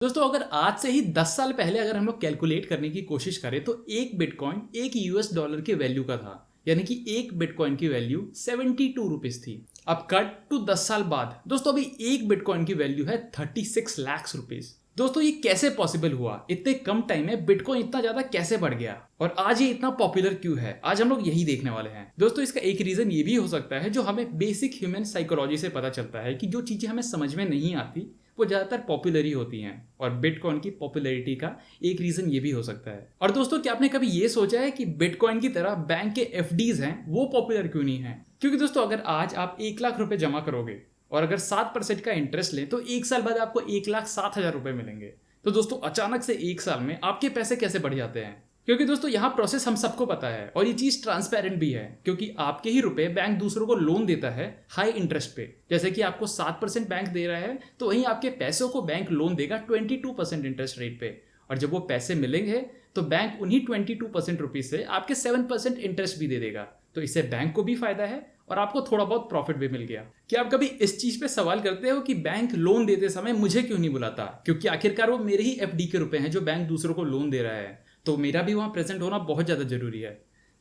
दोस्तों अगर आज से ही 10 साल पहले अगर हम लोग कैलकुलेट करने की कोशिश करें तो एक बिटकॉइन एक यूएस डॉलर के वैल्यू का था। यानी कि एक बिटकॉइन की वैल्यू 72 रुपीज थी। अब कट टू 10 साल बाद दोस्तों अभी एक बिटकॉइन की वैल्यू है 36 लाख रुपीज। दोस्तों ये कैसे पॉसिबल हुआ? इतने कम टाइम में बिटकॉइन इतना ज्यादा कैसे बढ़ गया और आज ये इतना पॉपुलर क्यों है? आज हम लोग यही देखने वाले हैं। दोस्तों इसका एक रीजन ये भी हो सकता है जो हमें बेसिक ह्यूमन साइकोलॉजी से पता चलता है कि जो चीजें हमें समझ में नहीं आती वो ज़्यादातर पॉपुलर ही होती हैं, और बिटकॉइन की पॉपुलैरिटी का एक रीज़न ये भी हो सकता है। और दोस्तों क्या आपने कभी ये सोचा है कि बिटकॉइन की तरह बैंक के एफडीज हैं वो पॉपुलर क्यों नहीं है? क्योंकि दोस्तों अगर आज आप 1 लाख रुपए जमा करोगे और अगर 7% का इंटरेस्ट लें तो 1 साल बाद आपको 1,07,000 रुपए मिलेंगे। तो दोस्तों अचानक से 1 साल में आपके पैसे कैसे बढ़ जाते हैं? क्योंकि दोस्तों यहाँ प्रोसेस हम सबको पता है और ये चीज ट्रांसपेरेंट भी है, क्योंकि आपके ही रुपए बैंक दूसरों को लोन देता है हाई इंटरेस्ट पे। जैसे कि आपको 7% बैंक दे रहा है तो वहीं आपके पैसों को बैंक लोन देगा 22% इंटरेस्ट रेट पे, और जब वो पैसे मिलेंगे तो बैंक उन्हीं 22% रुपीज से आपके 7% इंटरेस्ट भी दे देगा। तो इससे बैंक को भी फायदा है और आपको थोड़ा बहुत प्रॉफिट भी मिल गया। क्या आप कभी इस चीज पे सवाल करते हो कि बैंक लोन देते समय मुझे क्यों नहीं बुलाता? क्योंकि आखिरकार वो मेरे ही एफडी के रुपए हैं जो बैंक दूसरों को लोन दे रहा है, तो मेरा भी वहां प्रेजेंट होना बहुत ज्यादा जरूरी है।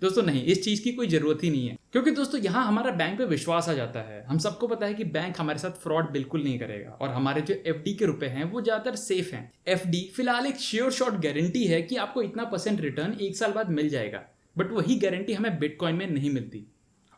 दोस्तों नहीं, इस चीज की कोई जरूरत ही नहीं है, क्योंकि दोस्तों यहाँ हमारा बैंक पे विश्वास आ जाता है। हम सबको पता है कि बैंक हमारे साथ फ्रॉड बिल्कुल नहीं करेगा और हमारे जो एफडी के रुपए हैं वो ज्यादातर सेफ हैं। एफडी फिलहाल एक श्योर शॉट गारंटी है कि आपको इतना परसेंट रिटर्न 1 साल बाद मिल जाएगा, बट वही गारंटी हमें बिटकॉइन में नहीं मिलती।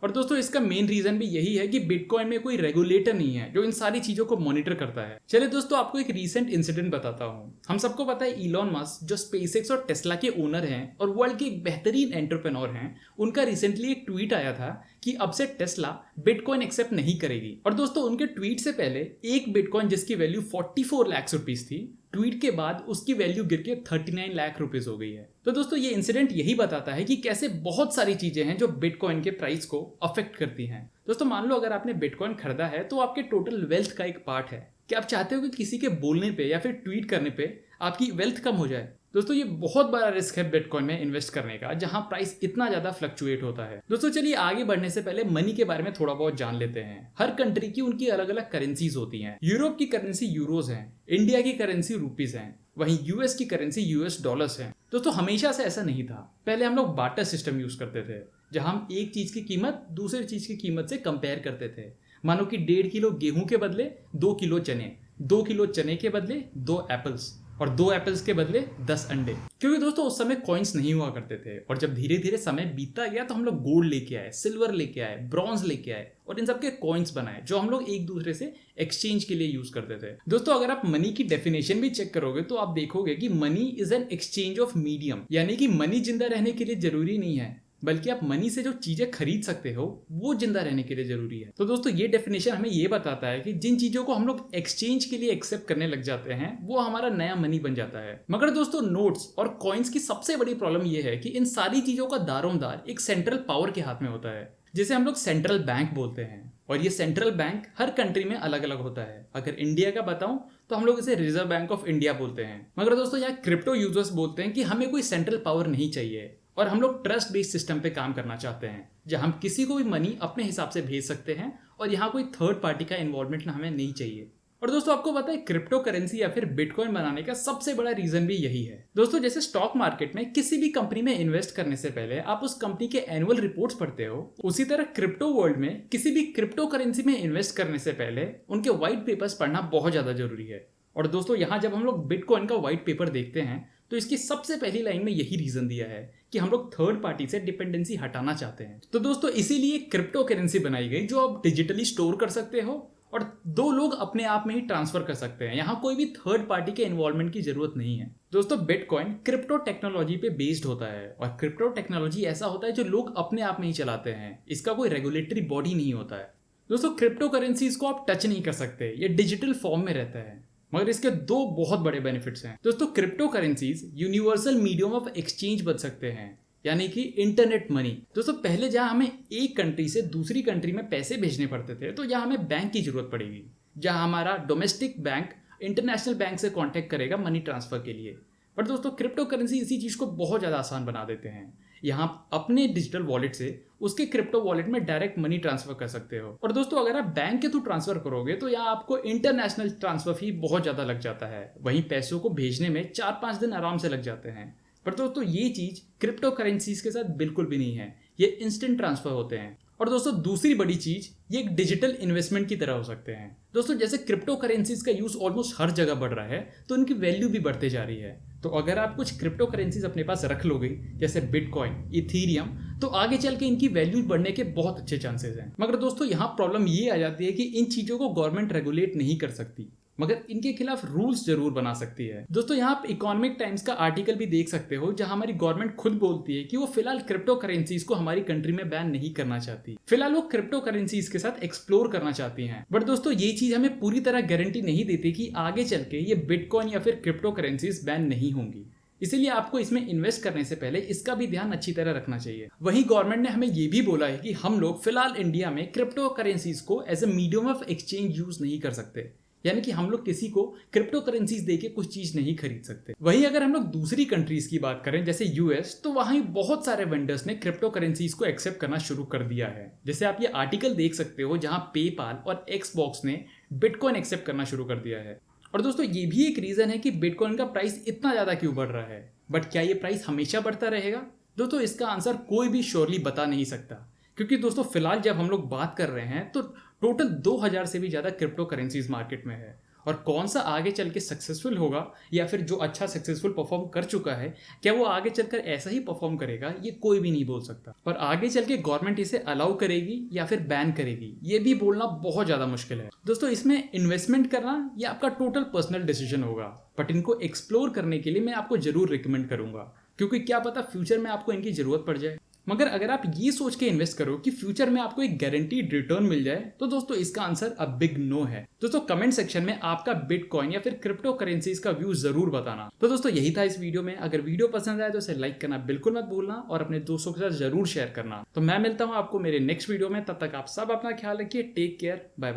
और दोस्तों इसका मेन रीजन भी यही है कि बिटकॉइन में कोई रेगुलेटर नहीं है जो इन सारी चीजों को मॉनिटर करता है। चलिए दोस्तों आपको एक रीसेंट इंसिडेंट बताता हूँ। हम सबको पता है इलॉन मस्क जो स्पेसएक्स और टेस्ला के ओनर हैं और वर्ल्ड के एक बेहतरीन एंटरप्रेन्योर हैं, उनका रिसेंटली एक ट्वीट आया था कि अब से टेस्ला बिटकॉइन एक्सेप्ट नहीं करेगी। और दोस्तों उनके ट्वीट से पहले एक बिटकॉइन जिसकी वैल्यू 44 लाख रुपीज थी, ट्वीट के बाद उसकी वैल्यू गिर के 39 लाख रुपीज हो गई है। तो दोस्तों ये इंसिडेंट यही बताता है कि कैसे बहुत सारी चीजें हैं जो बिटकॉइन के प्राइस को अफेक्ट करती हैं। दोस्तों मान लो अगर आपने बिटकॉइन खरीदा है तो आपके टोटल वेल्थ का एक पार्ट है। क्या आप चाहते हो कि किसी के बोलने पे या फिर ट्वीट करने पे आपकी वेल्थ कम हो जाए? दोस्तों ये बहुत बड़ा रिस्क है बिटकॉइन में इन्वेस्ट करने का, जहां प्राइस इतना ज्यादा फ्लक्चुएट होता है। दोस्तों चलिए आगे बढ़ने से पहले मनी के बारे में थोड़ा बहुत जान लेते हैं। हर कंट्री की उनकी अलग अलग करेंसीज होती हैं। यूरोप की करेंसी यूरोज है, इंडिया की करेंसी रुपीज है, वहीं यूएस की करेंसी यूएस डॉलर्स है। दोस्तों हमेशा से ऐसा नहीं था। पहले हम लोग बार्टर सिस्टम यूज करते थे, जहां हम एक चीज की कीमत दूसरी चीज की कीमत से कंपेयर करते थे। मानो कि 1.5 किलो गेहूं के बदले 2 किलो चने, 2 किलो चने के बदले 2 एप्पल्स, और 2 एप्पल्स के बदले 10 अंडे। क्योंकि दोस्तों उस समय कॉइन्स नहीं हुआ करते थे, और जब धीरे धीरे समय बीतता गया तो हम लोग गोल्ड लेके आए, सिल्वर लेके आए, ब्रॉन्ज लेके आए और इन सबके कॉइन्स बनाए जो हम लोग एक दूसरे से एक्सचेंज के लिए यूज करते थे। दोस्तों अगर आप मनी की डेफिनेशन भी चेक करोगे तो आप देखोगे कि money is an exchange of medium. यानी कि मनी जिंदा रहने के लिए जरूरी नहीं है, बल्कि आप मनी से जो चीजें खरीद सकते हो वो जिंदा रहने के लिए जरूरी है। तो दोस्तों ये डेफिनेशन हमें ये बताता है कि जिन चीजों को हम लोग एक्सचेंज के लिए एक्सेप्ट करने लग जाते हैं वो हमारा नया मनी बन जाता है। मगर दोस्तों नोट्स और कॉइन्स की सबसे बड़ी प्रॉब्लम ये है कि इन सारी चीजों का दारोमदार एक सेंट्रल पावर के हाथ में होता है, जिसे हम लोग सेंट्रल बैंक बोलते हैं। और ये सेंट्रल बैंक हर कंट्री में अलग अलग होता है। अगर इंडिया का बताऊं तो हम लोग इसे रिजर्व बैंक ऑफ इंडिया बोलते हैं। मगर दोस्तों यहाँ क्रिप्टो यूजर्स बोलते हैं कि हमें कोई सेंट्रल पावर नहीं चाहिए और हम लोग ट्रस्ट बेस्ड सिस्टम पे काम करना चाहते हैं, जहां हम किसी को भी मनी अपने हिसाब से भेज सकते हैं और यहाँ कोई थर्ड पार्टी का इन्वॉल्वमेंट हमें नहीं चाहिए। और दोस्तों आपको पता है क्रिप्टो करेंसी या फिर बिटकॉइन बनाने का सबसे बड़ा रीजन भी यही है। दोस्तों जैसे स्टॉक मार्केट में किसी भी कंपनी में इन्वेस्ट करने से पहले आप उस कंपनी के एनुअल रिपोर्ट्स पढ़ते हो, उसी तरह क्रिप्टो वर्ल्ड में किसी भी क्रिप्टो करेंसी में इन्वेस्ट करने से पहले उनके व्हाइट पेपर्स पढ़ना बहुत ज्यादा जरूरी है। और दोस्तों यहाँ जब हम लोग बिटकॉइन का व्हाइट पेपर देखते हैं तो इसकी सबसे पहली लाइन में यही रीजन दिया है कि हम लोग थर्ड पार्टी से डिपेंडेंसी हटाना चाहते हैं। तो दोस्तों इसीलिए क्रिप्टो करेंसी बनाई गई जो आप डिजिटली स्टोर कर सकते हो और 2 लोग अपने आप में ही ट्रांसफर कर सकते हैं। यहाँ कोई भी थर्ड पार्टी के इन्वॉल्वमेंट की जरूरत नहीं है। दोस्तों बिटकॉइन क्रिप्टो टेक्नोलॉजी पे बेस्ड होता है, और क्रिप्टो टेक्नोलॉजी ऐसा होता है जो लोग अपने आप में ही चलाते हैं। इसका कोई रेगुलेटरी बॉडी नहीं होता है। दोस्तों क्रिप्टो करेंसीज को आप टच नहीं कर सकते, ये डिजिटल फॉर्म में रहता है। मगर इसके 2 बहुत बड़े बेनिफिट्स हैं। दोस्तों crypto currencies universal medium of exchange बन सकते हैं, यानी कि इंटरनेट मनी। दोस्तों पहले जहां हमें एक कंट्री से दूसरी कंट्री में पैसे भेजने पड़ते थे तो यहाँ हमें बैंक की जरूरत पड़ेगी, जहां हमारा डोमेस्टिक बैंक इंटरनेशनल बैंक से कांटेक्ट करेगा मनी ट्रांसफर के लिए। पर दोस्तों क्रिप्टो करेंसी इसी चीज को बहुत ज्यादा आसान बना देते हैं। यहाँ अपने डिजिटल वॉलेट से उसके क्रिप्टो वॉलेट में डायरेक्ट मनी ट्रांसफर कर सकते हो। और दोस्तों अगर आप बैंक के थ्रू ट्रांसफर करोगे तो यहाँ आपको इंटरनेशनल ट्रांसफर फी बहुत ज्यादा लग जाता है, वहीं पैसों को भेजने में 4-5 दिन आराम से लग जाते हैं। पर दोस्तों ये चीज क्रिप्टो करेंसीज के साथ बिल्कुल भी नहीं है, ये इंस्टेंट ट्रांसफर होते हैं। और दोस्तों दूसरी बड़ी चीज, ये एक डिजिटल इन्वेस्टमेंट की तरह हो सकते हैं। दोस्तों जैसे क्रिप्टो करेंसीज का यूज ऑलमोस्ट हर जगह बढ़ रहा है तो उनकी वैल्यू भी बढ़ते जा रही है। तो अगर आप कुछ क्रिप्टो करेंसीज अपने पास रख लोगे जैसे बिटकॉइन, इथीरियम, तो आगे चल के इनकी वैल्यू बढ़ने के बहुत अच्छे चांसेस हैं। मगर दोस्तों यहाँ प्रॉब्लम ये आ जाती है कि इन चीजों को गवर्नमेंट रेगुलेट नहीं कर सकती, मगर इनके खिलाफ रूल्स जरूर बना सकती है। दोस्तों यहाँ आप इकोनॉमिक टाइम्स का आर्टिकल भी देख सकते हो जहां हमारी गवर्नमेंट खुद बोलती है कि वो फिलहाल क्रिप्टो करेंसीज को हमारी कंट्री में बैन नहीं करना चाहती। फिलहाल वो क्रिप्टो करेंसीज के साथ एक्सप्लोर करना चाहती हैं। बट दोस्तों ये चीज हमें पूरी तरह गारंटी नहीं देती कि आगे चल के ये बिटकॉइन या फिर क्रिप्टो करेंसीज बैन नहीं होंगी। इसीलिए आपको इसमें इन्वेस्ट करने से पहले इसका भी ध्यान अच्छी तरह रखना चाहिए। वहीं गवर्नमेंट ने हमें ये भी बोला है कि हम लोग फिलहाल इंडिया में क्रिप्टो करेंसीज को as a medium of exchange use नहीं कर सकते, यानी कि हम लोग किसी को क्रिप्टो करेंसीज देके कुछ चीज नहीं खरीद सकते। वहीं अगर हम लोग दूसरी कंट्रीज की बात करें जैसे यूएस, तो वहीं बहुत सारे वेंडर्स ने क्रिप्टो करेंसीज को एक्सेप्ट करना शुरू कर दिया है। जैसे आप ये आर्टिकल देख सकते हो जहां पेपाल और एक्सबॉक्स ने बिटकॉइन एक्सेप्ट करना शुरू कर दिया है। और दोस्तों ये भी एक रीजन है कि बिटकॉइन का प्राइस इतना ज्यादा क्यों बढ़ रहा है। बट क्या ये प्राइस हमेशा बढ़ता रहेगा? दोस्तों इसका आंसर कोई भी श्योरली बता नहीं सकता, क्योंकि दोस्तों फिलहाल जब हम लोग बात कर रहे हैं तो टोटल 2000 से भी ज्यादा क्रिप्टो करेंसीज मार्केट में है। और कौन सा आगे चल के सक्सेसफुल होगा या फिर जो अच्छा सक्सेसफुल परफॉर्म कर चुका है, क्या वो आगे चलकर ऐसा ही परफॉर्म करेगा, ये कोई भी नहीं बोल सकता। और आगे चल के गवर्नमेंट इसे अलाउ करेगी या फिर बैन करेगी, ये भी बोलना बहुत ज्यादा मुश्किल है। दोस्तों इसमें इन्वेस्टमेंट करना ये आपका टोटल पर्सनल डिसीजन होगा, बट इनको एक्सप्लोर करने के लिए मैं आपको जरूर रिकमेंड करूंगा, क्योंकि क्या पता फ्यूचर में आपको इनकी जरूरत पड़ जाए। मगर अगर आप ये सोच के इन्वेस्ट करो कि फ्यूचर में आपको एक गारंटीड रिटर्न मिल जाए, तो दोस्तों इसका आंसर अ बिग नो है। दोस्तों कमेंट सेक्शन में आपका बिटकॉइन या फिर क्रिप्टो करेंसीज का व्यू जरूर बताना। तो दोस्तों यही था इस वीडियो में। अगर वीडियो पसंद आए तो इसे लाइक करना बिल्कुल मत भूलना और अपने दोस्तों के साथ जरूर शेयर करना। तो मैं मिलता हूँ आपको मेरे नेक्स्ट वीडियो में, तब तक आप सब अपना ख्याल रखिए। Take care, bye bye.